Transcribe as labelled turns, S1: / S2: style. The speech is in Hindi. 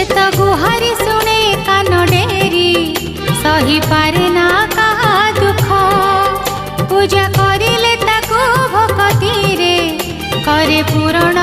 S1: से तो गुहारी शुणे कान डेरी सही पारे ना कहा दुख पूजा करिले ताकू भक्ति रे करे पूरण